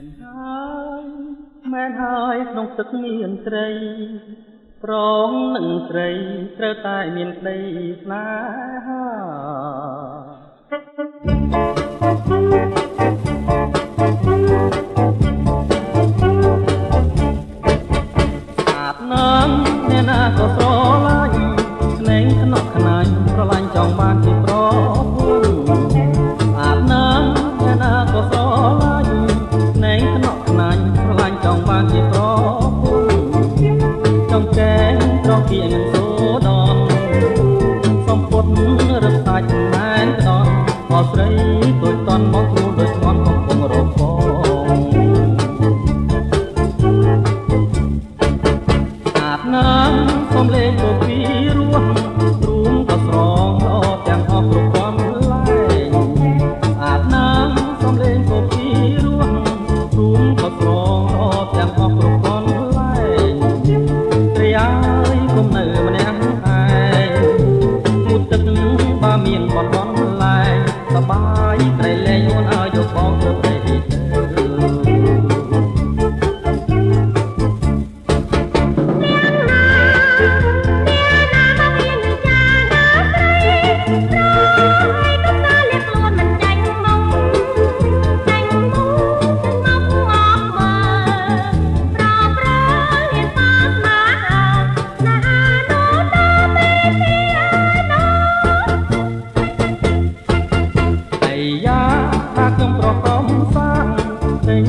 នហើយមែនហើយក្នុងទឹកមានត្រីប្រងនឹងត្រីត្រូវតែមានក្តីស្នេហាអាបណាំអ្នកណាក៏ស្រឡាញ់ស្នេហ៍ខ្នក់ខ្នាញ់ស្រឡាញ់ចង់បានជាប្រពន្ធអាបណាំអ្នកណាក៏ស្រឡាញ់ស្នេហ៍ខ្នក់ខ្នាញ់ស្រឡាញ់ចង់បានជាប្រពន្ធចង់កែត្រកៀងនឹងសូដនសំពត់រឹបសាច់ណែនក្តនអស្រីដូចតន់មកគ្រូដូចស្មន់កំពុងរកបងអាបណាំសំលេងក៏ពីរោះរួមក៏ស្រងល្អទាំងអស់គ្រប់ความលែងអាបណាំសំលេងក៏ពីរោះរួមក៏ស្រងល្អទាំងអស់គ្រប់ความលែងត្រីអើយគុំនៅម្នាក់ឯងមុតទឹកបើមានបត់បន់លែងសបាយត្រីលែងអូនឲ្យយកបងទៅព្រៃទៅខ្ញុំប្រកបសាងពេញ